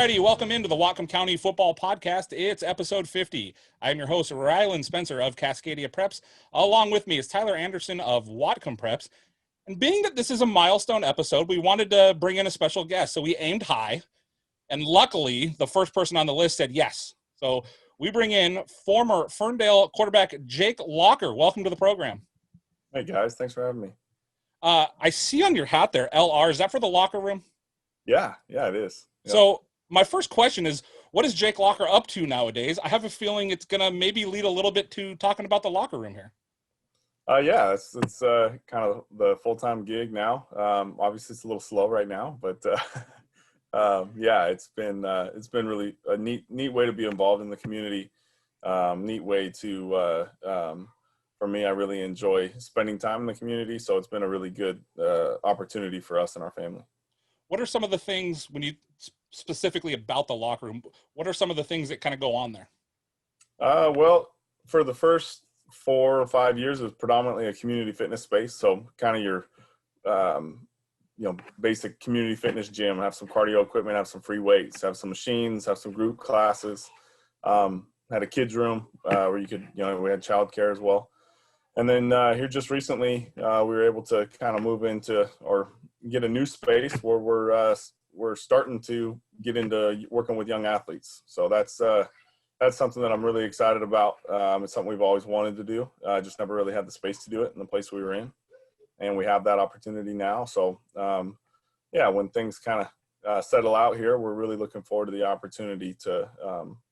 Alrighty, welcome into the Whatcom County Football Podcast. It's episode 50. I'm your host, Rylan Spencer of Cascadia Preps. Along with me is Tyler Anderson of Whatcom Preps. And being that this is a milestone episode, we wanted to bring in a special guest. So we aimed high, and luckily, the first person on the list said yes. So we bring in former Ferndale quarterback Jake Locker. Welcome to the program. Hey, guys. Thanks for having me. I see on your hat there, LR. Is that for the locker room? Yeah, it is. Yep. So my first question is, what is Jake Locker up to nowadays? I have a feeling it's going to maybe lead a little bit to talking about the locker room here. Yeah, it's kind of the full-time gig now. Obviously, it's a little slow right now, but yeah, it's been really a neat way to be involved in the community. Neat way to for me, I really enjoy spending time in the community, so it's been a really good opportunity for us and our family. What are some of the things, when you specifically about the locker room, what are some of the things that kind of go on there? Well, for the first 4 or 5 years, it was predominantly a community fitness space. So kind of your, basic community fitness gym, have some cardio equipment, have some free weights, have some machines, have some group classes, had a kids room where you could, we had childcare as well. And then here just recently, we were able to kind of move into or get a new space where we're starting to get into working with young athletes. So that's something that I'm really excited about. It's something we've always wanted to do. Just never really had the space to do it in the place we were in, and we have that opportunity now. So when things kind of settle out here, we're really looking forward to the opportunity to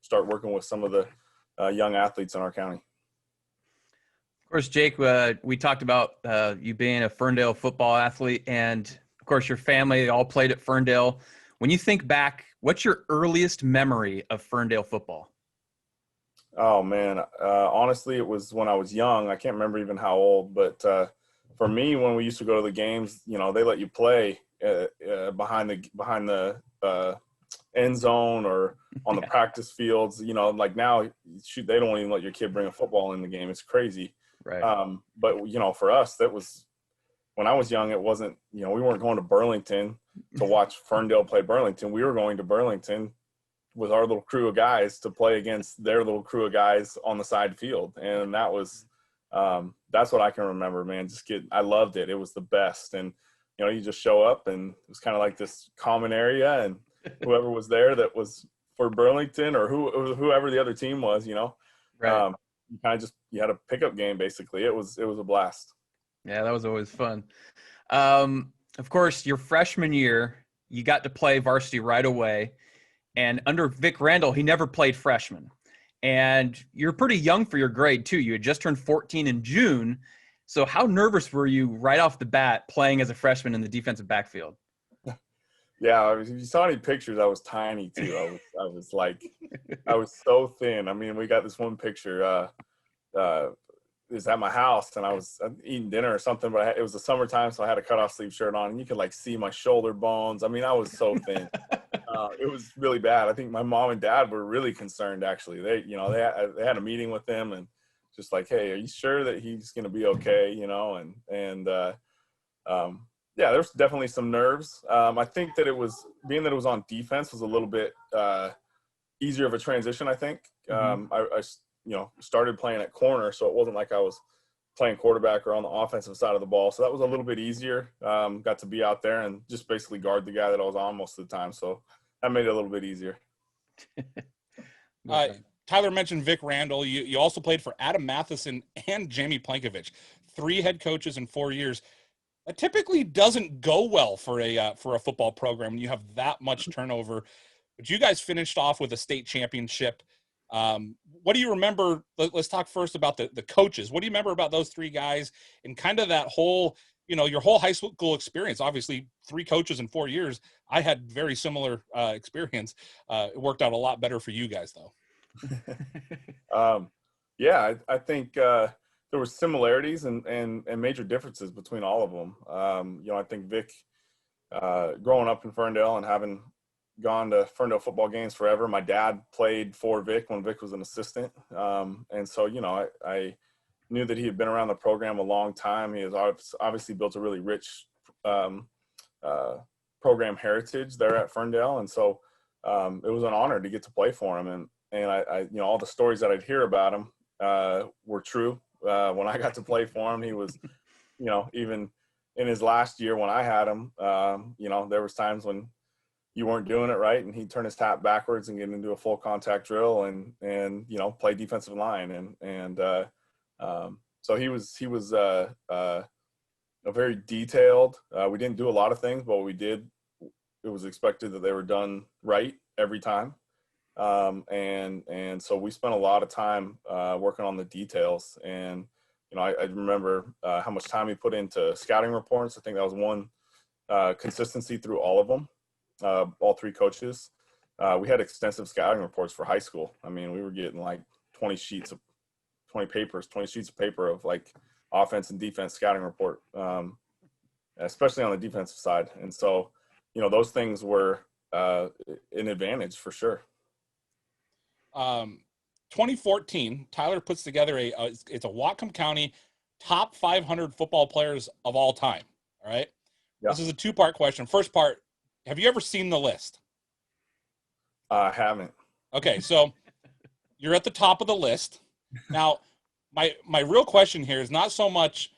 start working with some of the young athletes in our county. Of course, Jake, we talked about you being a Ferndale football athlete, and of course your family all played at Ferndale. When you think back, what's your earliest memory of Ferndale football? Oh, man. Honestly, it was when I was young. I can't remember even how old, but for me, when we used to go to the games, they let you play behind the end zone or on the practice fields. Like now, shoot, they don't even let your kid bring a football in the game. It's crazy. Right. But, for us, that was when I was young, it wasn't, we weren't going to Burlington to watch Ferndale play Burlington. We were going to Burlington with our little crew of guys to play against their little crew of guys on the side field. And that was, that's what I can remember, man. I loved it. It was the best. And, you just show up and it was kind of like this common area, and whoever was there that was for Burlington or whoever the other team was, Right. You kind of you had a pickup game, basically. It was a blast. Yeah, that was always fun. Of course, your freshman year, you got to play varsity right away. And under Vic Randall, he never played freshman. And you're pretty young for your grade, too. You had just turned 14 in June. So how nervous were you right off the bat playing as a freshman in the defensive backfield? Yeah, if you saw any pictures, I was tiny, too. I was so thin. I mean, we got this one picture. It was at my house, and I was eating dinner or something, but it was the summertime, so I had a cutoff sleeve shirt on, and you could see my shoulder bones. I mean, I was so thin. It was really bad. I think my mom and dad were really concerned, actually. They had a meeting with them and just like, hey, are you sure that he's going to be okay? There's definitely some nerves. I think that it was on defense was a little bit easier of a transition, I think. I started playing at corner, so it wasn't like I was playing quarterback or on the offensive side of the ball. So that was a little bit easier. Got to be out there and just basically guard the guy that I was on most of the time. So that made it a little bit easier. Tyler mentioned Vic Randall. You also played for Adam Matheson and Jamie Plankovich, 3 head coaches in 4 years. That typically doesn't go well for a football program when you have that much turnover. But you guys finished off with a state championship. What do you remember? Let's talk first about the coaches. What do you remember about those 3 guys and kind of that whole, your whole high school experience? Obviously, 3 coaches in 4 years. I had very similar experience. It worked out a lot better for you guys, though. I think there were similarities and major differences between all of them. I think Vic, growing up in Ferndale and having gone to Ferndale football games forever, my dad played for Vic when Vic was an assistant. And so, I knew that he had been around the program a long time. He has obviously built a really rich program heritage there at Ferndale. And so it was an honor to get to play for him. And I all the stories that I'd hear about him were true. When I got to play for him, he was, even in his last year when I had him, there was times when you weren't doing it right, and he'd turn his tap backwards and get into a full contact drill and play defensive line. So he was a very detailed. We didn't do a lot of things, but what we did, it was expected that they were done right every time. And so we spent a lot of time working on the details. And I remember how much time he put into scouting reports. I think that was one consistency through all of them. All three coaches. We had extensive scouting reports for high school. I mean, we were getting like 20 sheets of paper of like offense and defense scouting report, especially on the defensive side. And so, those things were an advantage for sure. 2014, Tyler puts together it's a Whatcom County top 500 football players of all time. All right. Yeah. This is a two-part question. First part, have you ever seen the list? I haven't. Okay, so you're at the top of the list. Now, my real question here is not so much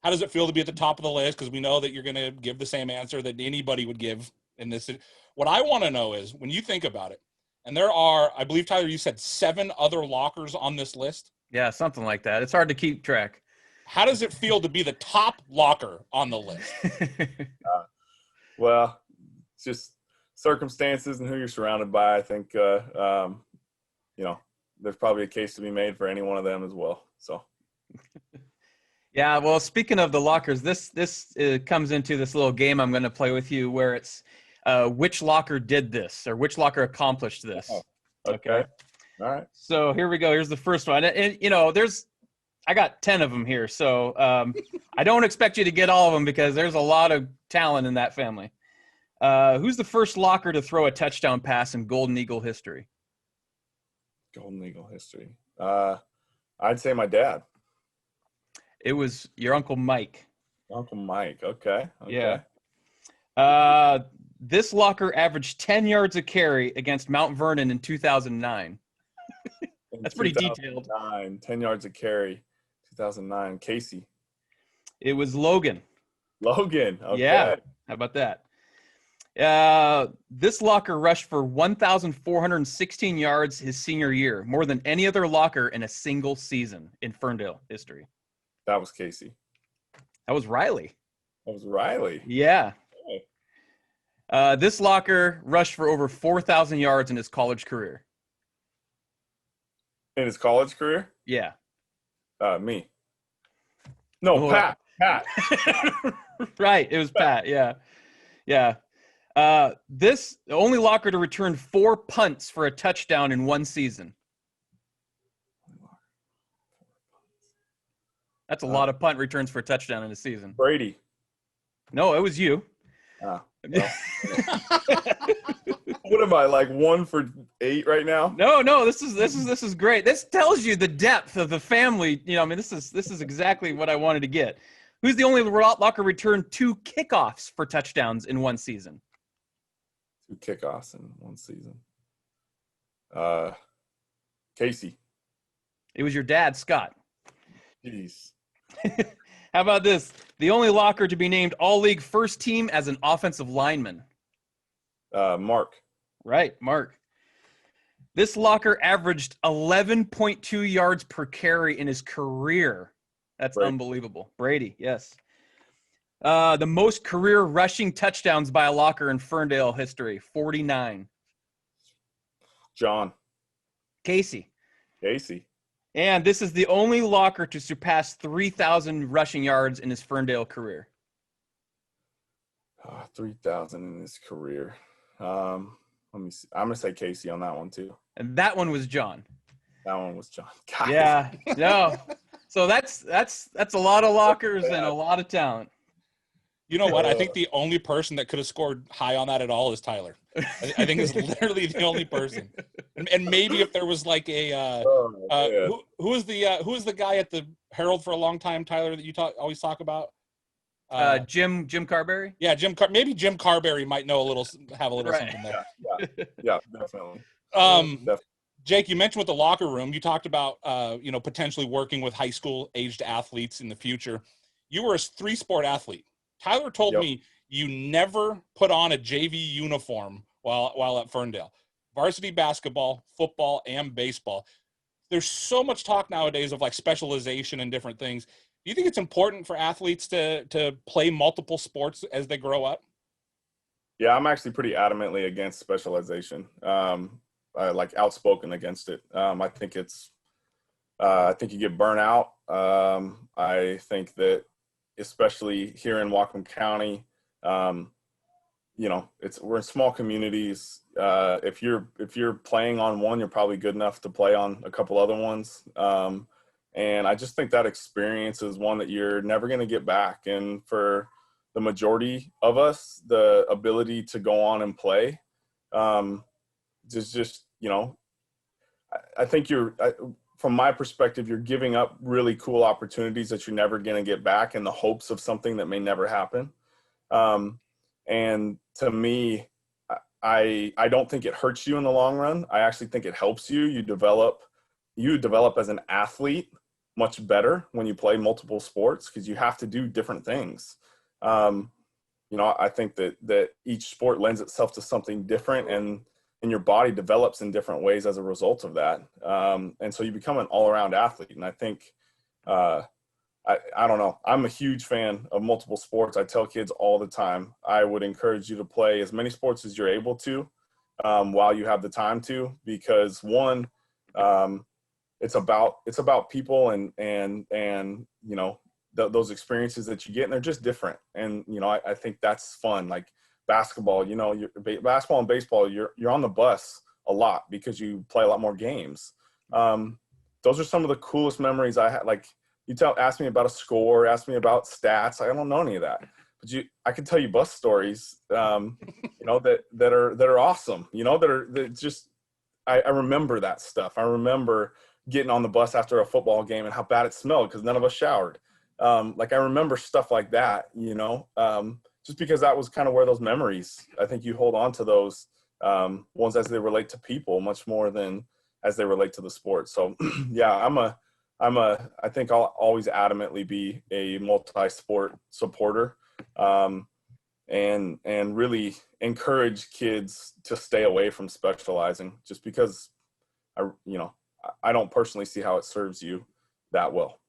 how does it feel to be at the top of the list, because we know that you're going to give the same answer that anybody would give in this. What I want to know is, when you think about it, and there are, I believe, Tyler, you said 7 other lockers on this list? Yeah, something like that. It's hard to keep track. How does it feel to be the top locker on the list? Well, it's just circumstances and who you're surrounded by. I think, there's probably a case to be made for any one of them as well. So, yeah. Well, speaking of the lockers, this comes into this little game I'm going to play with you, where it's which locker did this or which locker accomplished this. Oh, okay. All right. So here we go. Here's the first one. And I got 10 of them here. So I don't expect you to get all of them, because there's a lot of talent in that family. Who's the first locker to throw a touchdown pass in Golden Eagle history? Golden Eagle history. I'd say my dad. It was your Uncle Mike. Uncle Mike. Okay. Yeah. This locker averaged 10 yards a carry against Mount Vernon in 2009. That's pretty detailed. 10 yards a carry, 2009. Casey. It was Logan. Logan. Okay. Yeah. How about that? This locker rushed for 1,416 yards his senior year, more than any other locker in a single season in Ferndale history. That was Casey. That was Riley. Yeah. Okay. This locker rushed for over 4,000 yards in his college career. In his college career? Yeah. Me. No, Pat. Right. It was Pat. Yeah. Yeah. The only locker to return 4 punts for a touchdown in one season. That's a lot of punt returns for a touchdown in a season. Brady. No, it was you. Oh, well. What am I, like 1 for 8 right now? No. This is great. This tells you the depth of the family. This is exactly what I wanted to get. Who's the only locker return 2 kickoffs for touchdowns in one season? 2 kickoffs in one season. Casey. It was your dad, Scott. Jeez. How about this? The only locker to be named all-league first team as an offensive lineman. Mark. Right, Mark. This locker averaged 11.2 yards per carry in his career. That's Brady. Unbelievable. Brady, yes. The most career rushing touchdowns by a locker in Ferndale history, 49. John. Casey. And this is the only locker to surpass 3,000 rushing yards in his Ferndale career. 3,000 in his career. Let me see. I'm going to say Casey on that one too. And that one was John. God. Yeah. No. So that's a lot of lockers and a lot of talent. You know what? I think the only person that could have scored high on that at all is Tyler. I think it's literally the only person. And maybe if there was like a who was the guy at the Herald for a long time, Tyler, that you always talk about? Jim Carberry. Yeah, maybe Jim Carberry might know have a little Right. something there. Yeah, definitely. Jake, you mentioned with the locker room, you talked about potentially working with high school aged athletes in the future. You were a 3-sport athlete. Tyler told me you never put on a JV uniform while at Ferndale. Varsity basketball, football, and baseball. There's so much talk nowadays of like specialization and different things. Do you think it's important for athletes to play multiple sports as they grow up? Yeah, I'm actually pretty adamantly against specialization. Like outspoken against it. I think I think you get burnt out. I think that especially here in Whatcom County, we're in small communities. If you're playing on one, you're probably good enough to play on a couple other ones. And I just think that experience is one that you're never going to get back. And for the majority of us, the ability to go on and play, I think from my perspective, you're giving up really cool opportunities that you're never going to get back in the hopes of something that may never happen. And to me, I don't think it hurts you in the long run. I actually think it helps you. You develop as an athlete much better when you play multiple sports because you have to do different things. I think that each sport lends itself to something different, and your body develops in different ways as a result of that. And so you become an all-around athlete. And I think, I don't know, I'm a huge fan of multiple sports. I tell kids all the time, I would encourage you to play as many sports as you're able to while you have the time to, because one, it's about people and those experiences that you get, and they're just different. And, I think that's fun. Like basketball, basketball and baseball, you're on the bus a lot because you play a lot more games. Those are some of the coolest memories I had. Like ask me about a score, ask me about stats. I don't know any of that, but I can tell you bus stories, that are awesome, I remember that stuff. I remember getting on the bus after a football game and how bad it smelled because none of us showered. I remember stuff like that, just because that was kind of where those memories, I think you hold on to those ones as they relate to people much more than as they relate to the sport. So yeah, I think I'll always adamantly be a multi-sport supporter, and really encourage kids to stay away from specializing just because I don't personally see how it serves you that well.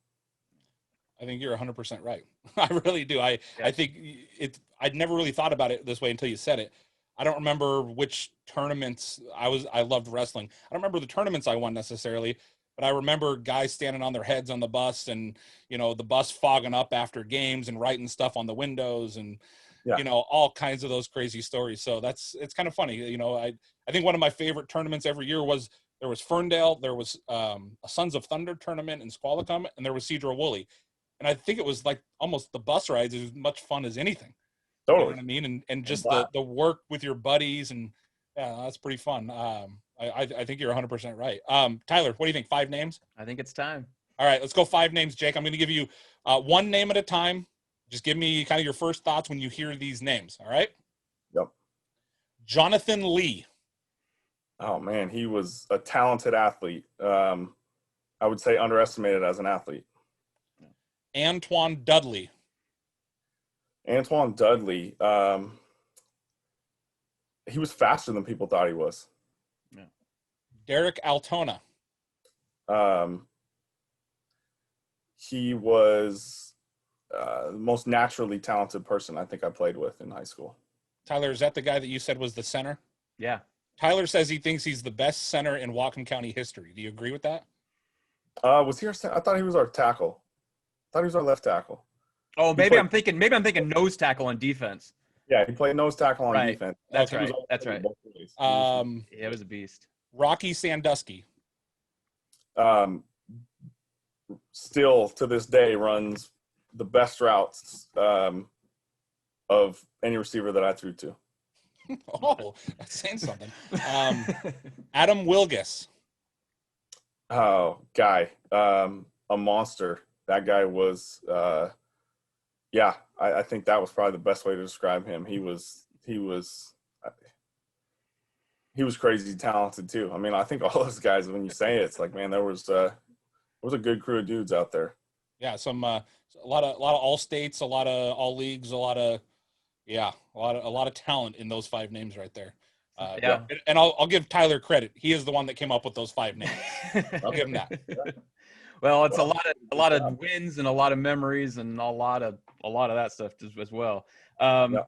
I think you're 100% right. I really do. I think I'd never really thought about it this way until you said it. I don't remember which tournaments I loved wrestling. I don't remember the tournaments I won necessarily, but I remember guys standing on their heads on the bus and, the bus fogging up after games and writing stuff on the windows and, all kinds of those crazy stories. So it's kind of funny. I think one of my favorite tournaments every year there was Ferndale, there was a Sons of Thunder tournament in Whatcom, and there was Cedar Woolley. And I think it was like almost the bus rides is as much fun as anything. Totally. You know what I mean? And just the work with your buddies, and yeah, that's pretty fun. I think you're 100% right. Tyler, what do you think? 5 names? I think it's time. All right, let's go 5 names, Jake. I'm going to give you one name at a time. Just give me kind of your first thoughts when you hear these names. All right? Yep. Jonathan Lee. Oh man, he was a talented athlete. I would say underestimated as an athlete. Antoine Dudley. Antoine Dudley, he was faster than people thought he was. Yeah. Derek Altona. He was the most naturally talented person I think I played with in high school. Tyler, is that the guy that you said was the center? Yeah. Tyler says he thinks he's the best center in Whatcom County history. Do you agree with that? Was he our center? I thought he was our tackle. I thought he was our left tackle. Oh, maybe I'm thinking nose tackle on defense. Yeah, he played nose tackle on defense. That's right. That's right. It was a beast. Rocky Sandusky. Still to this day runs the best routes of any receiver that I threw to. Oh, that's saying something. Adam Wilgus. Oh, guy, a monster. That guy was Yeah, I think that was probably the best way to describe him. He was crazy talented too. I mean, I think all those guys, when you say it, it's like, man, there was a good crew of dudes out there. Yeah, a lot of all states, a lot of all leagues, a lot of talent in those five names right there. Yeah. And I'll give Tyler credit. He is the one that came up with those five names. I'll give him that. Well, it's a lot of wins and a lot of memories and a lot of that stuff as well. Yeah.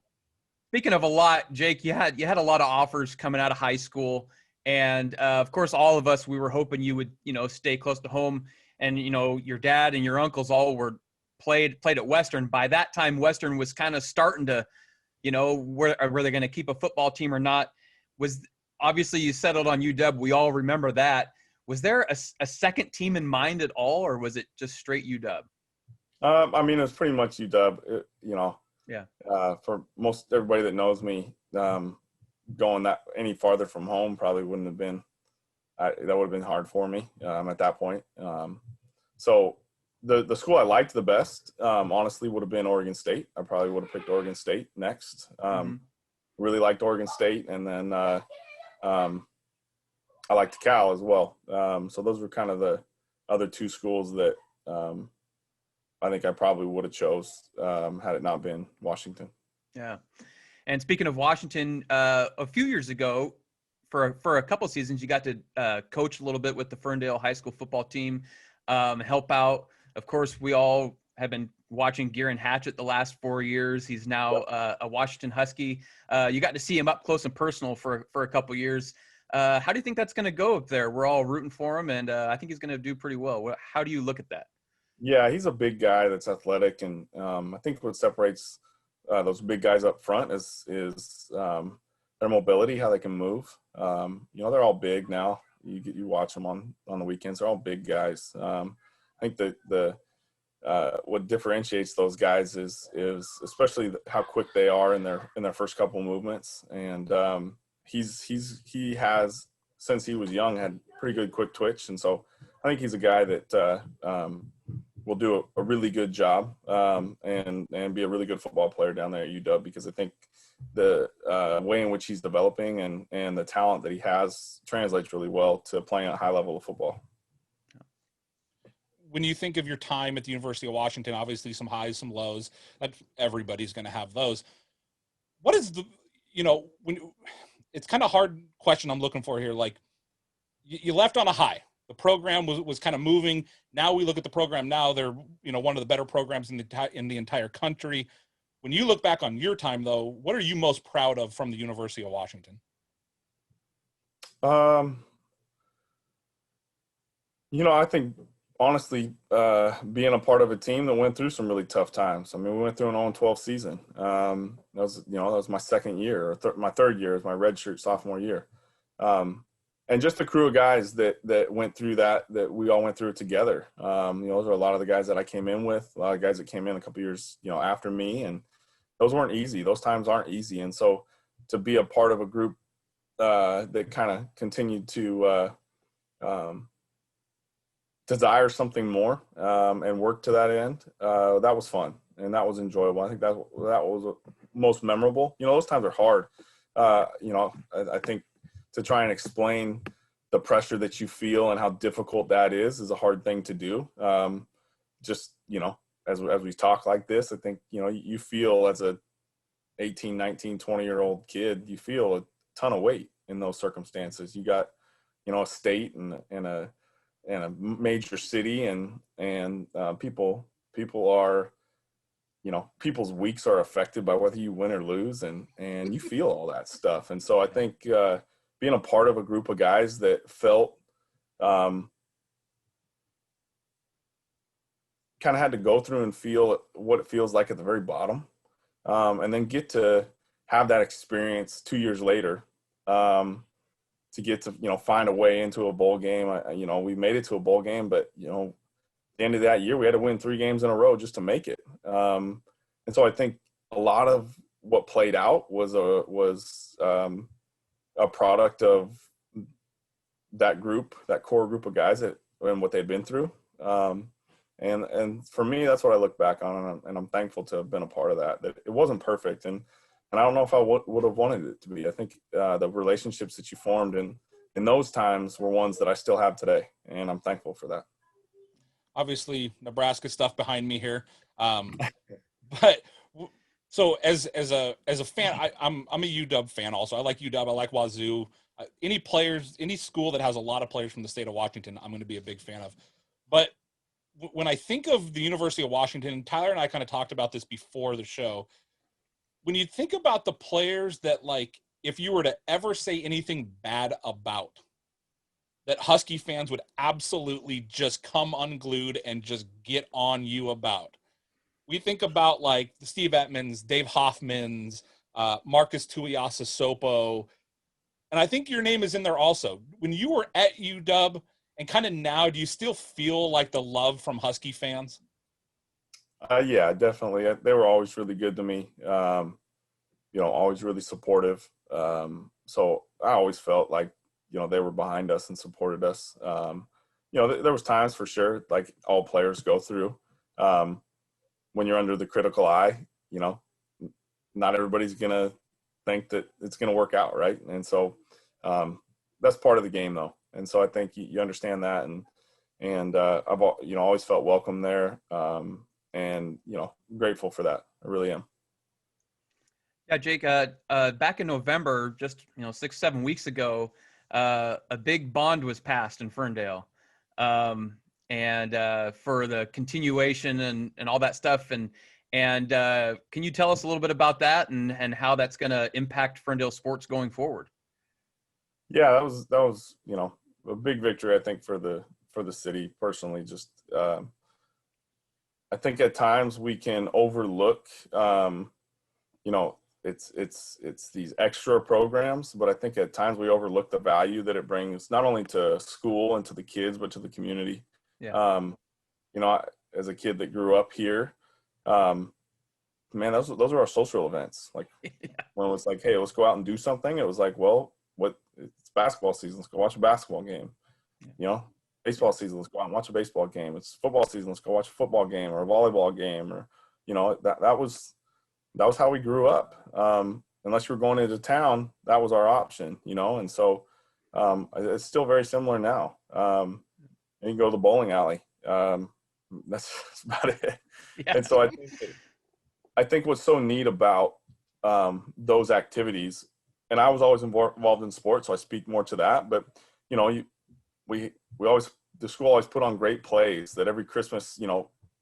Speaking of a lot, Jake, you had a lot of offers coming out of high school, and of course, all of us, we were hoping you would, stay close to home. And your dad and your uncles all were played at Western. By that time, Western was kind of starting to, were they going to keep a football team or not? Was obviously you settled on UW. We all remember that. Was there a second team in mind at all, or was it just straight UW? I mean, it was pretty much UW. Yeah. For most everybody that knows me, going that any farther from home probably wouldn't have been. That would have been hard for me at that point. So the school I liked the best, honestly, would have been Oregon State. I probably would have picked Oregon State next. Really liked Oregon State, and then I liked Cal as well. So those were kind of the other two schools that I think I probably would have chose had it not been Washington. Yeah. And speaking of Washington, a few years ago, for a couple seasons, you got to coach a little bit with the Ferndale high school football team, help out. Of course, we all have been watching Gearin Hatchett the last 4 years. He's now a Washington Husky. You got to see him up close and personal for a couple years. How do you think that's going to go up there? We're all rooting for him, and I think he's going to do pretty well. How do you look at that? Yeah, he's a big guy that's athletic, and I think what separates those big guys up front is their mobility, how they can move. They're all big now. You watch them on the weekends. They're all big guys. I think the what differentiates those guys is especially how quick they are in their first couple movements. And he has, since he was young, had pretty good quick twitch, and so I think he's a guy that will do a really good job and be a really good football player down there at UW, because I think the way in which he's developing and the talent that he has translates really well to playing at a high level of football. When you think of your time at the University of Washington, obviously some highs, some lows, that everybody's going to have those. What is it's kind of hard question I'm looking for here. Like you left on a high. The program was kind of moving. Now we look at the program now, they're, one of the better programs in the entire country. When you look back on your time though, what are you most proud of from the University of Washington? I think honestly, being a part of a team that went through some really tough times. I mean, we went through an 0-12 season. That was my second year, or my third year, as my redshirt sophomore year. And just the crew of guys that went through that we all went through it together. Those are a lot of the guys that I came in with, a lot of guys that came in a couple years, after me, and those weren't easy. Those times aren't easy. And so to be a part of a group that kind of continued to desire something more and work to that end, that was fun and that was enjoyable. I think that was most memorable. Those times are hard. I think to try and explain the pressure that you feel and how difficult that is a hard thing to do. As we talk like this, I think, you feel as a 18, 19, 20-year-old kid, you feel a ton of weight in those circumstances. You got, a state and a major city and people are, people's weeks are affected by whether you win or lose, and you feel all that stuff. And so I think being a part of a group of guys that felt kind of had to go through and feel what it feels like at the very bottom, and then get to have that experience 2 years later, to get to, find a way into a bowl game. We made it to a bowl game, but, at the end of that year, we had to win 3 games in a row just to make it. And so I think a lot of what played out was a product of that core group of guys and what they'd been through. And for me, that's what I look back on, and I'm thankful to have been a part of that. That it wasn't perfect, and I don't know if I would have wanted it to be. I think the relationships that you formed in those times were ones that I still have today, and I'm thankful for that. Obviously, Nebraska stuff behind me here, but so as a fan, I'm a UW fan also. I like UW. I like Wazoo. Any school that has a lot of players from the state of Washington, I'm going to be a big fan of. But when I think of the University of Washington, Tyler and I kind of talked about this before the show. When you think about the players that, like, if you were to ever say anything bad about, that Husky fans would absolutely just come unglued and just get on you about. We think about, like, the Steve Ettmans, Dave Hoffmans, Marcus Tuiasosopo, and I think your name is in there also. When you were at UW and kind of now, do you still feel like the love from Husky fans? Yeah, definitely. They were always really good to me. Always really supportive. So I always felt like, they were behind us and supported us. There was times for sure, like all players go through, when you're under the critical eye, not everybody's going to think that it's going to work out. Right. And so that's part of the game though. And so I think you understand that. And I've, always felt welcome there. And grateful for that. I really am. Yeah, Jake, back in November, just 6-7 weeks ago, a big bond was passed in Ferndale, and for the continuation and all that stuff. And can you tell us a little bit about that and how that's going to impact Ferndale sports going forward? Yeah, that was a big victory, I think, for the city personally. Just I think at times we can overlook, it's these extra programs, but I think at times we overlook the value that it brings not only to school and to the kids, but to the community. Yeah. As a kid that grew up here, man, those are our social events. Like when it was like, hey, let's go out and do something. It was like, well, it's basketball season. Let's go watch a basketball game. Baseball season. Let's go out and watch a baseball game. It's football season. Let's go watch a football game or a volleyball game, or that was how we grew up. Unless you were going into town, that was our option, and so it's still very similar now. And you can go to the bowling alley. That's about it. Yeah. And so I think what's so neat about those activities, and I was always involved in sports, so I speak more to that. But the school always put on great plays. That every Christmas,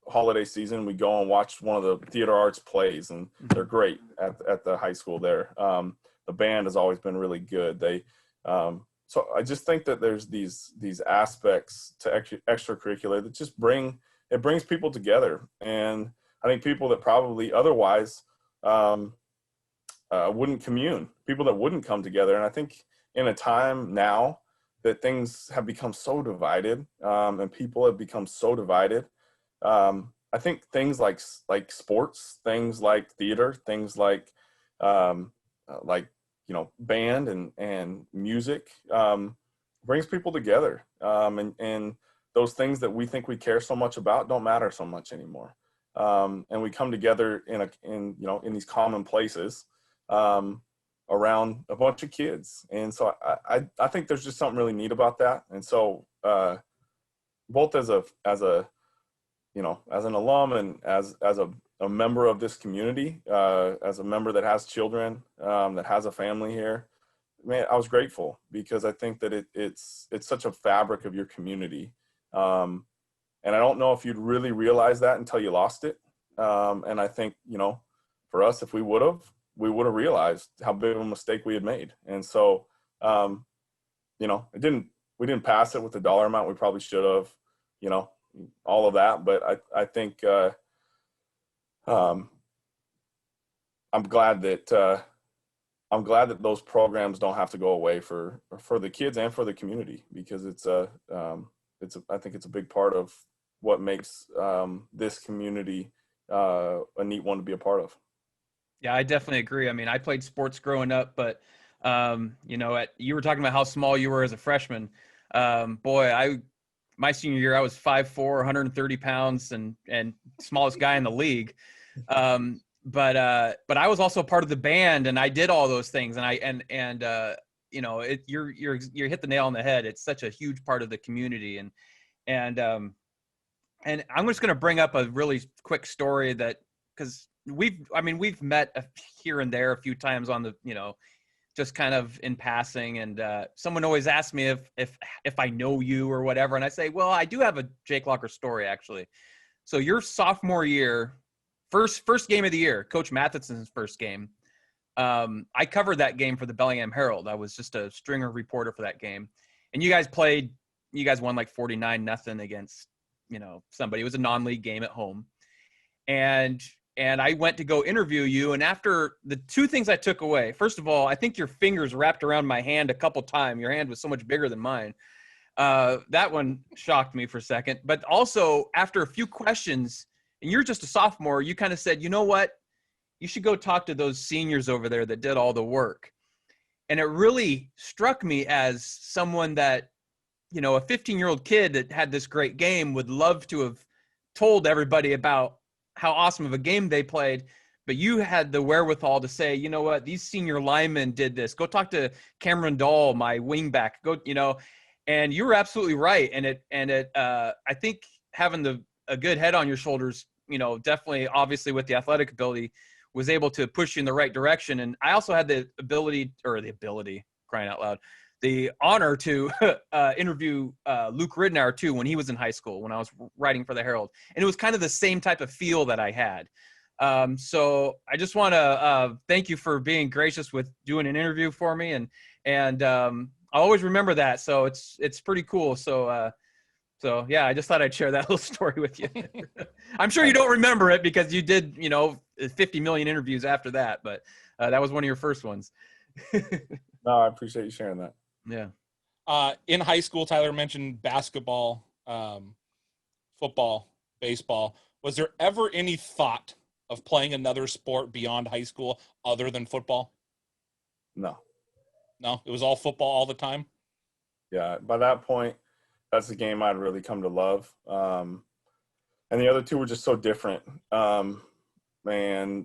holiday season, we go and watch one of the theater arts plays, and they're great at the high school there. The band has always been really good. So I just think that there's these aspects to extracurricular that just brings people together. And I think people that probably otherwise wouldn't commune, people that wouldn't come together. And I think in a time now that things have become so divided, and people have become so divided, I think things like sports, things like theater, things like band and music brings people together. And those things that we think we care so much about don't matter so much anymore. And we come together in these common places around a bunch of kids. And so I think there's just something really neat about that. And so both as an alum and as a member of this community, as a member that has children, that has a family here, man, I was grateful because I think that it's such a fabric of your community. And I don't know if you'd really realize that until you lost it. And I think, for us, if we would have realized how big of a mistake we had made. And so, we didn't pass it with the dollar amount we probably should have, all of that. But I think I'm glad that those programs don't have to go away for the kids and for the community, because I think it's a big part of what makes this community a neat one to be a part of. Yeah, I definitely agree. I mean, I played sports growing up, but you were talking about how small you were as a freshman. my senior year, I was 5'4", 130 pounds and smallest guy in the league. But I was also part of the band, and I did all those things. And you know, you hit the nail on the head. It's such a huge part of the community. And I'm just going to bring up a really quick story because we've met here and there a few times on the, you know, just kind of in passing. And someone always asks me if I know you or whatever. And I say, well, I do have a Jake Locker story, actually. So your sophomore year, first game of the year, Coach Matheson's first game. I covered that game for the Bellingham Herald. I was just a stringer reporter for that game. And you guys won like 49-0 against, you know, somebody. It was a non-league game at home. And I went to go interview you. And after the two things I took away, first of all, I think your fingers wrapped around my hand a couple times. Your hand was so much bigger than mine. That one shocked me for a second. But also after a few questions, and you're just a sophomore, you kind of said, you know what? You should go talk to those seniors over there that did all the work. And it really struck me as someone that, you know, a 15-year-old kid that had this great game would love to have told everybody about how awesome of a game they played. But you had the wherewithal to say, you know what, these senior linemen did this. Go talk to Cameron Dahl, my wingback. Go, you know, and you were absolutely right. And I think having a good head on your shoulders, you know, definitely, obviously with the athletic ability, was able to push you in the right direction. And I also had the ability, crying out loud, the honor to interview Luke Ridnour too when he was in high school, when I was writing for the Herald. And it was kind of the same type of feel that I had. So I just want to thank you for being gracious with doing an interview for me. And I'll always remember that. So it's pretty cool. So yeah, I just thought I'd share that little story with you. I'm sure you don't remember it because you did, you know, 50 million interviews after that, but that was one of your first ones. No, I appreciate you sharing that. Yeah. In high school, Tyler mentioned basketball, football, baseball. Was there ever any thought of playing another sport beyond high school other than football? No, it was all football all the time. Yeah, by that point, that's the game I'd really come to love. And the other two were just so different. And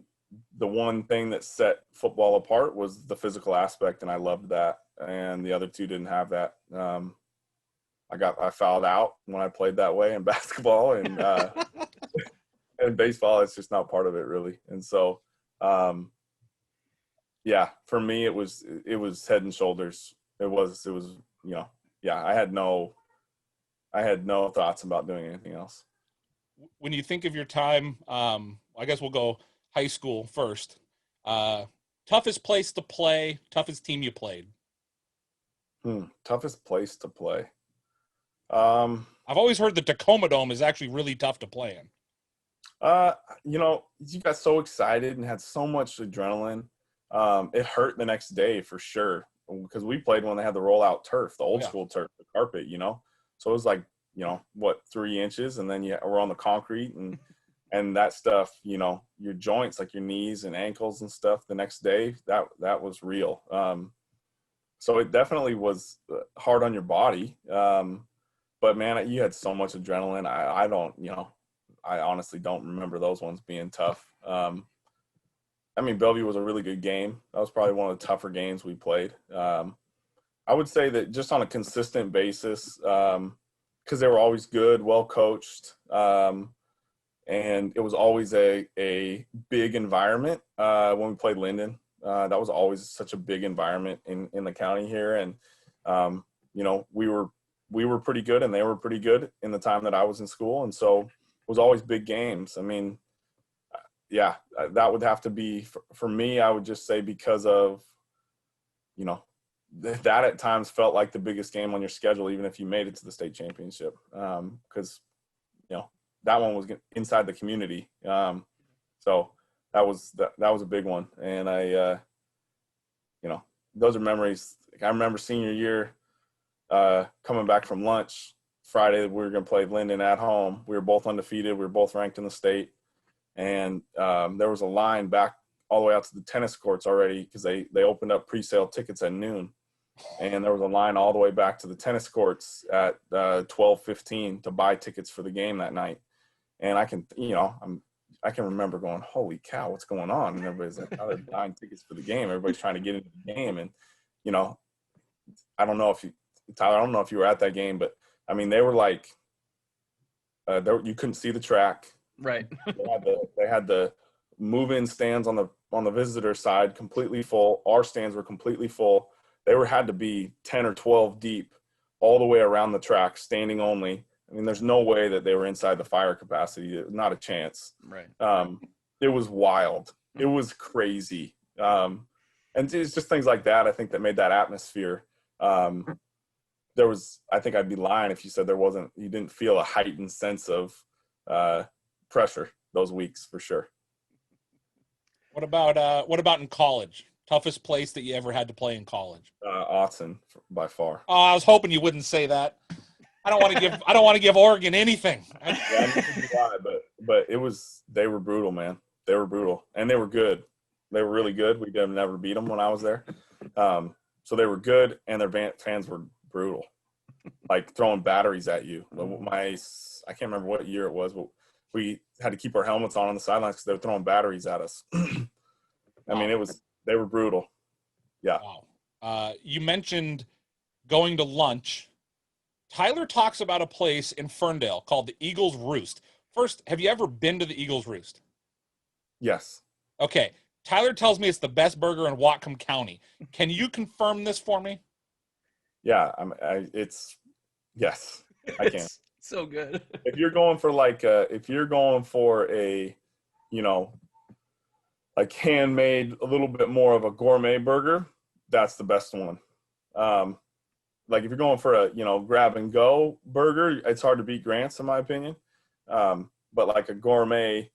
the one thing that set football apart was the physical aspect, and I loved that. And the other two didn't have that. I fouled out when I played that way in basketball, and and baseball, it's just not part of it really. And so, yeah, for me, it was head and shoulders. It was, you know, yeah, I had no thoughts about doing anything else. When you think of your time, I guess we'll go high school first. Toughest place to play, toughest team you played. Toughest place to play. I've always heard the Tacoma Dome is actually really tough to play in. You know, you got so excited and had so much adrenaline. It hurt the next day for sure, because we played when they had the rollout turf, the old school turf, the carpet, you know. So it was like, you know, 3 inches, and then we're on the concrete, and that stuff, you know, your joints, like your knees and ankles and stuff, the next day, that was real. So it definitely was hard on your body. But man, you had so much adrenaline. I don't, you know, I honestly don't remember those ones being tough. I mean, Bellevue was a really good game. That was probably one of the tougher games we played. I would say that just on a consistent basis, because they were always good, well coached, and it was always a big environment when we played Linden. That was always such a big environment in the county here, and you know, we were pretty good, and they were pretty good in the time that I was in school, and so it was always big games. I mean, yeah, that would have to be for me. I would just say because of, you know, that at times felt like the biggest game on your schedule, even if you made it to the state championship, because you know, that one was inside the community. So that was a big one. And I, you know, those are memories. I remember senior year, coming back from lunch Friday, we were going to play Linden at home. We were both undefeated. We were both ranked in the state. And there was a line back all the way out to the tennis courts already, because they opened up pre-sale tickets at noon. and there was a line all the way back to the tennis courts at 12:15 to buy tickets for the game that night. And I can remember going, holy cow, what's going on? And everybody's like, oh, they're buying tickets for the game. Everybody's trying to get into the game. And, I don't know if you were at that game, but I mean, they were like, you couldn't see the track. Right. They had the move-in stands on the visitor side completely full. Our stands were completely full. They had to be 10 or 12 deep all the way around the track, standing only. I mean, there's no way that they were inside the fire capacity. Not a chance. Right. It was wild. It was crazy. And it's just things like that, I think, that made that atmosphere. I think I'd be lying if you said you didn't feel a heightened sense of pressure those weeks for sure. What about in college? Toughest place that you ever had to play in college? Autzen, by far. Oh, I was hoping you wouldn't say that. I don't want to give Oregon anything. Yeah, I don't know why, but they were brutal, man. They were brutal, and they were good. They were really good. We never beat them when I was there. So they were good, and their fans were brutal, like throwing batteries at you. I can't remember what year it was, but we had to keep our helmets on the sidelines because they were throwing batteries at us. I mean, they were brutal. Yeah. Wow. You mentioned going to lunch. Tyler talks about a place in Ferndale called the Eagle's Roost. First, have you ever been to the Eagle's Roost? Yes. Okay. Tyler tells me it's the best burger in Whatcom County. Can you confirm this for me? Yeah, yes, I can. It's so good. If you're going for a, like handmade, a little bit more of a gourmet burger, that's the best one. Like if you're going for a, grab and go burger, it's hard to beat Grant's in my opinion. But like a gourmet,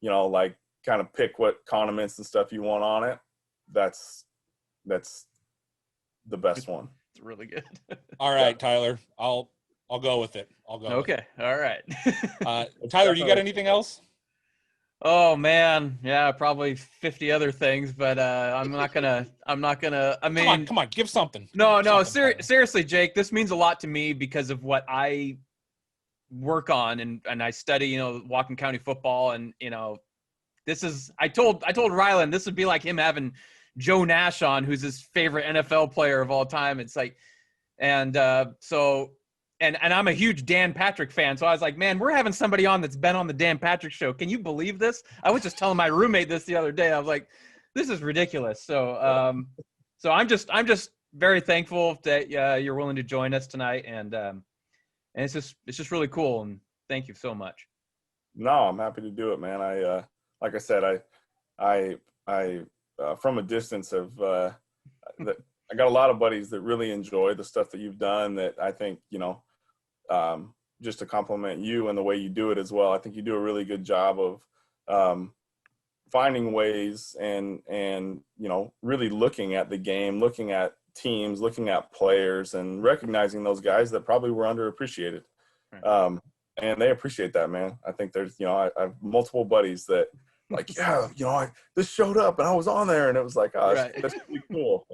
like kind of pick what condiments and stuff you want on it. That's the best one. It's really good. All right, Tyler, I'll go with it. Okay. All right. Tyler, you got anything else? Oh man. Yeah, probably 50 other things, but I'm not gonna, I mean, Come on, give something. No, seriously, Jake, this means a lot to me because of what I work on and I study, Whatcom County football. And, I told Ryland, this would be like him having Joe Nash on, who's his favorite NFL player of all time. It's like, and I'm a huge Dan Patrick fan. So I was like, man, we're having somebody on that's been on the Dan Patrick show. Can you believe this? I was just telling my roommate this the other day. I was like, this is ridiculous. So, so I'm just very thankful that you're willing to join us tonight. And it's just really cool. And thank you so much. No, I'm happy to do it, man. Like I said, I from a distance I got a lot of buddies that really enjoy the stuff that you've done that I think, just to compliment you and the way you do it as well. I think you do a really good job of finding ways and really looking at the game, looking at teams, looking at players and recognizing those guys that probably were underappreciated. Right. And they appreciate that, man. I think there's, I have multiple buddies that like, yeah, this showed up and I was on there and it was like, oh, that's pretty cool.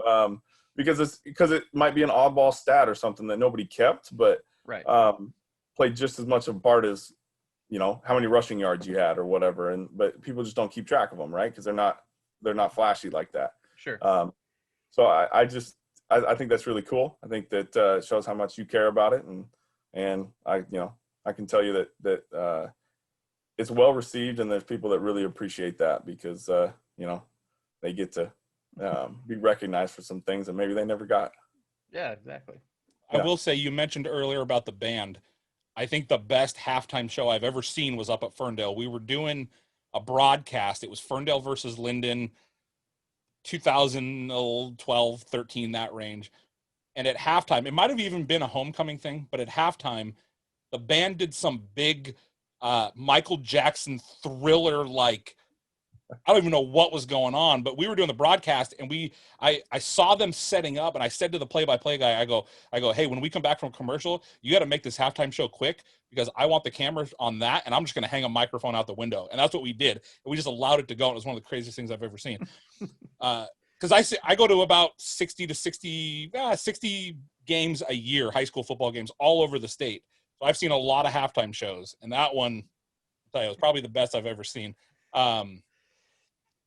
Because it might be an oddball stat or something that nobody kept, but played just as much of a part as, how many rushing yards you had or whatever. But people just don't keep track of them, right? Because they're not flashy like that. Sure. So I think that's really cool. I think that shows how much you care about it, and I can tell you that it's well received, and there's people that really appreciate that because they get to be recognized for some things that maybe they never got. Yeah, exactly. I will say, you mentioned earlier about the band. I think the best halftime show I've ever seen was up at Ferndale. We were doing a broadcast. It was Ferndale versus Linden, 2012, 13, that range. And at halftime, it might have even been a homecoming thing, but at halftime, the band did some big Michael Jackson Thriller, like, I don't even know what was going on, but we were doing the broadcast and I saw them setting up, and I said to the play-by-play guy, I go, hey, when we come back from commercial, you got to make this halftime show quick because I want the camera on that, and I'm just going to hang a microphone out the window. And that's what we did. And we just allowed it to go. And it was one of the craziest things I've ever seen. Because because I go to about 60 to 60 games a year, high school football games all over the state. So I've seen a lot of halftime shows, and that one, I'll tell you, was probably the best I've ever seen.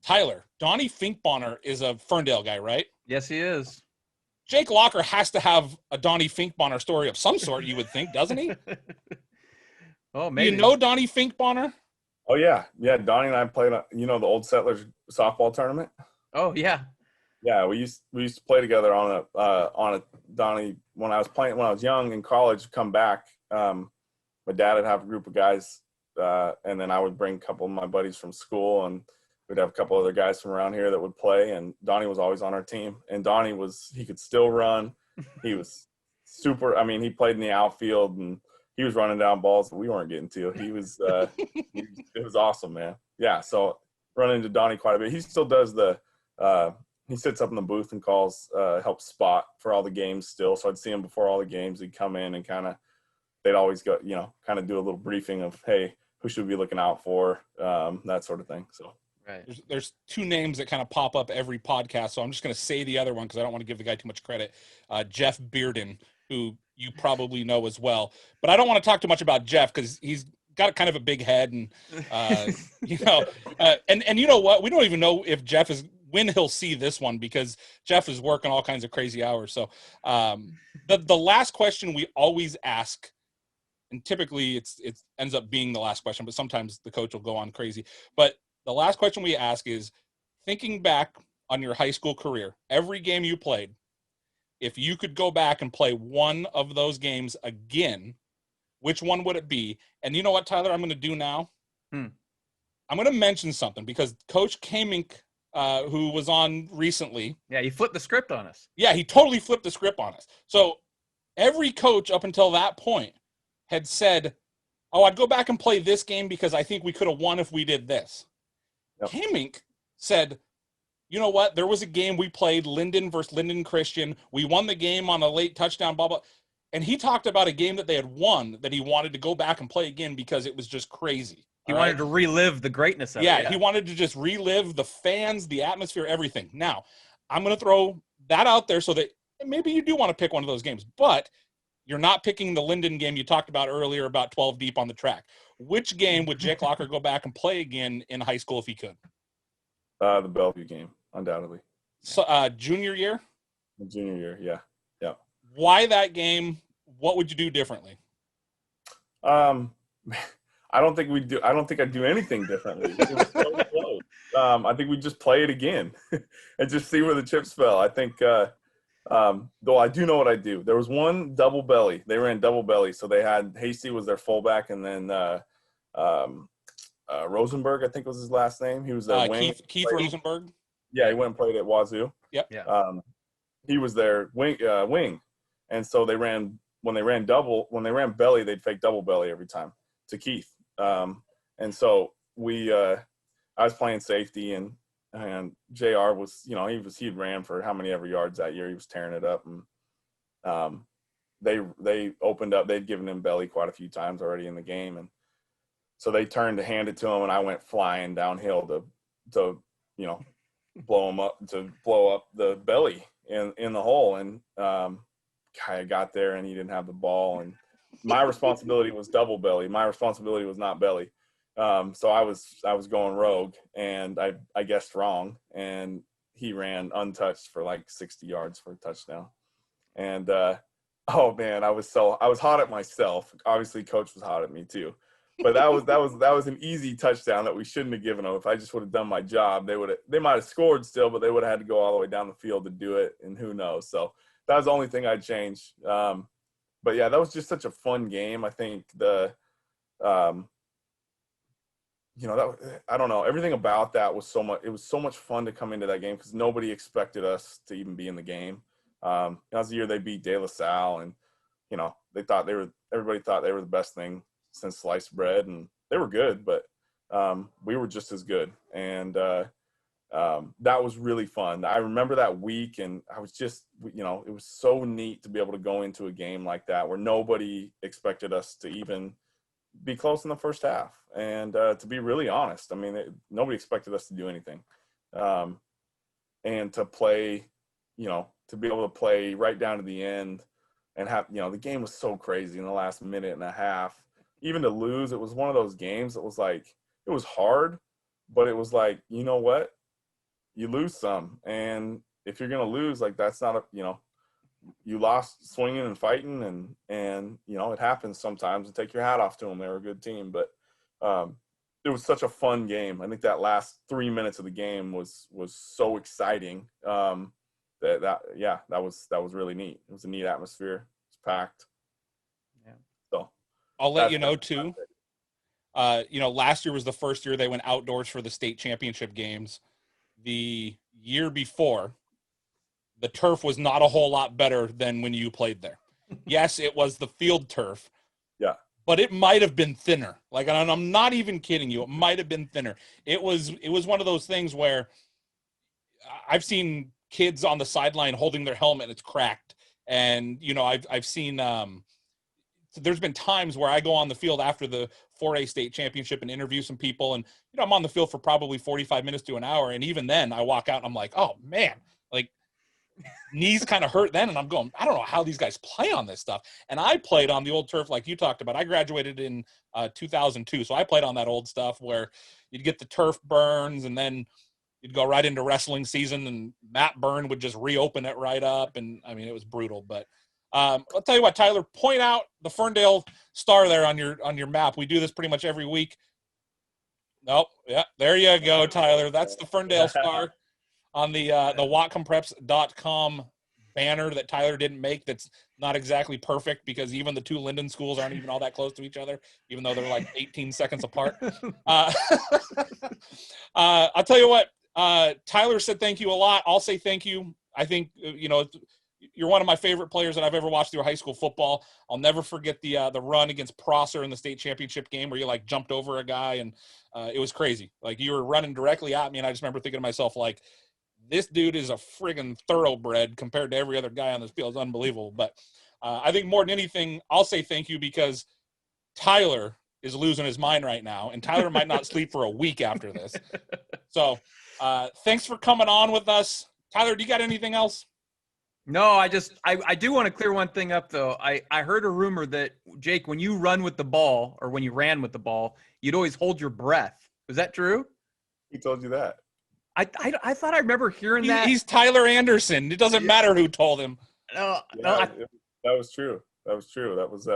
Tyler, Donnie Finkbonner is a Ferndale guy, right? Yes, he is. Jake Locker has to have a Donnie Finkbonner story of some sort, you would think, doesn't he? Oh, Do maybe. you know Donnie Finkbonner? Oh yeah, Donnie and I played. The old Settlers softball tournament. Oh, yeah. Yeah, we used to play together on a Donnie when I was young in college. Come back, my dad would have a group of guys, and then I would bring a couple of my buddies from school, and we'd have a couple other guys from around here that would play. And Donnie was always on our team. And Donnie he could still run. He was super. I mean, he played in the outfield and he was running down balls that we weren't getting to. He was, it was awesome, man. Yeah. So run into Donnie quite a bit. He still does he sits up in the booth and calls, helps spot for all the games still. So I'd see him before all the games. He'd come in and they'd always go, kind of do a little briefing of, hey, who should we be looking out for? That sort of thing. So. Right. There's two names that kind of pop up every podcast, so I'm just going to say the other one because I don't want to give the guy too much credit. Jeff Bearden, who you probably know as well, but I don't want to talk too much about Jeff because he's got kind of a big head, and and you know what? We don't even know if Jeff is when he'll see this one because Jeff is working all kinds of crazy hours. So the last question we always ask, and typically it ends up being the last question, but sometimes the coach will go on crazy, but the last question we ask is, thinking back on your high school career, every game you played, if you could go back and play one of those games again, which one would it be? And you know what, Tyler, I'm going to do now? I'm going to mention something because Coach Kamink, who was on recently. Yeah, he flipped the script on us. Yeah, he totally flipped the script on us. So every coach up until that point had said, oh, I'd go back and play this game because I think we could have won if we did this. Yep. Kamink said, you know what? There was a game we played, Linden versus Linden Christian. We won the game on a late touchdown, blah, blah. And he talked about a game that they had won that he wanted to go back and play again because it was just crazy. He wanted to relive the greatness of it. Yeah, he wanted to just relive the fans, the atmosphere, everything. Now, I'm going to throw that out there so that maybe you do want to pick one of those games, but you're not picking the Linden game you talked about earlier about 12 deep on the track. Which game would Jake Locker go back and play again in high school if he could? The Bellevue game, undoubtedly. So, junior year? Junior year, yeah. Why that game? What would you do differently? I don't think I'd do anything differently. It was so close. I think we'd just play it again and just see where the chips fell. I think, though I do know what I do. There was one double belly. They ran double belly. So they had Hasty was their fullback, and then Rosenberg, I think was his last name. He was their wing. Keith Rosenberg. Yeah, he went and played at Wazoo. Yep. Yeah. He was their wing. And so when they ran belly, they'd fake double belly every time to Keith. And so I was playing safety, and JR was, he ran for how many ever yards that year. He was tearing it up, and they opened up. They'd given him belly quite a few times already in the game, and so they turned to hand it to him, and I went flying downhill to blow up the belly in the hole, and I got there and he didn't have the ball, and my responsibility was double belly. My responsibility was not belly. So I was going rogue, and I guessed wrong, and he ran untouched for like 60 yards for a touchdown. And oh man, I was hot at myself. Obviously, coach was hot at me too. But that was an easy touchdown that we shouldn't have given them. If I just would have done my job, they might have scored still, but they would have had to go all the way down the field to do it, and who knows. So that was the only thing I'd change. But yeah, that was just such a fun game. I think I don't know, everything about that was it was so much fun to come into that game because nobody expected us to even be in the game. That was the year they beat De La Salle, and everybody thought they were the best thing since sliced bread, and they were good, but we were just as good. And that was really fun. I remember that week, and I was just, it was so neat to be able to go into a game like that where nobody expected us to even be close in the first half. And to be really honest, I mean, nobody expected us to do anything. and to play, to be able to play right down to the end and have, the game was so crazy in the last minute and a half. Even to lose, it was one of those games that was like, it was hard, but it was like, you know what? You lose some. And if you're going to lose, like, that's not you lost swinging and fighting, and it happens sometimes, and take your hat off to them. They were a good team, but it was such a fun game. I think that last 3 minutes of the game was so exciting. That was really neat. It was a neat atmosphere. It's packed. Yeah. So I'll let you know too. Last year was the first year they went outdoors for the state championship games. The year before, the turf was not a whole lot better than when you played there. Yes, it was the field turf. Yeah. But it might have been thinner. Like, and I'm not even kidding you. It might have been thinner. It was one of those things where I've seen kids on the sideline holding their helmet and it's cracked. And, I've seen there's been times where I go on the field after the 4A state championship and interview some people. And, I'm on the field for probably 45 minutes to an hour. And even then I walk out and I'm like, oh man, like, knees kind of hurt then, and I'm going, I don't know how these guys play on this stuff. And I played on the old turf like you talked about. I graduated in 2002, so I played on that old stuff where you'd get the turf burns, and then you'd go right into wrestling season, and Matt Byrne would just reopen it right up, and I mean, it was brutal. But I'll tell you what, Tyler, point out the Ferndale star there on your map. We do this pretty much every week. Nope, yeah, there you go, Tyler. That's the Ferndale star on the whatcompreps.com banner that Tyler didn't make. That's not exactly perfect because even the two Linden schools aren't even all that close to each other, even though they're like 18 seconds apart. I'll tell you what, Tyler said thank you a lot. I'll say thank you. I think, you're one of my favorite players that I've ever watched through high school football. I'll never forget the run against Prosser in the state championship game where you like jumped over a guy, and it was crazy. Like, you were running directly at me, and I just remember thinking to myself, like, this dude is a friggin' thoroughbred compared to every other guy on this field. It's unbelievable. But I think more than anything, I'll say thank you because Tyler is losing his mind right now, and Tyler might not sleep for a week after this. So thanks for coming on with us. Tyler, do you got anything else? No, I do want to clear one thing up, though. I heard a rumor that, Jake, when you run with the ball, or when you ran with the ball, you'd always hold your breath. Was that true? He told you that. I thought I remember hearing that. He's Tyler Anderson. It doesn't matter who told him. That was true. That was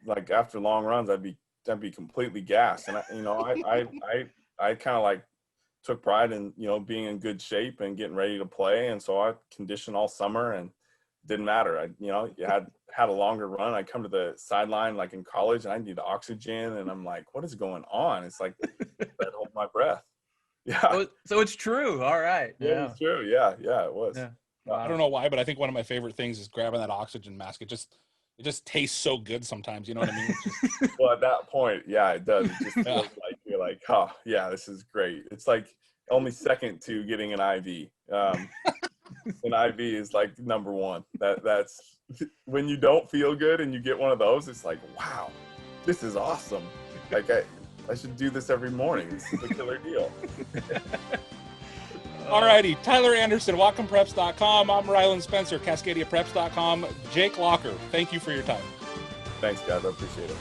like after long runs, I'd be completely gassed, and I kind of like took pride in being in good shape and getting ready to play, and so I conditioned all summer, and it didn't matter. You had a longer run. I come to the sideline like in college, and I need oxygen, and I'm like, what is going on? It's like I hold my breath. Yeah. So it's true. All right. Yeah, it's true. Yeah, it was. Yeah. I don't know why, but I think one of my favorite things is grabbing that oxygen mask. It just tastes so good sometimes. You know what I mean? Well, at that point, yeah, it does. It just feels like you're like, oh, yeah, this is great. It's like only second to getting an IV. An IV is like number one. That's when you don't feel good and you get one of those. It's like, wow, this is awesome. Like I should do this every morning. This is a killer deal. All righty. Tyler Anderson, WhatcomPreps.com. I'm Rylan Spencer, CascadiaPreps.com. Jake Locker, thank you for your time. Thanks, guys. I appreciate it.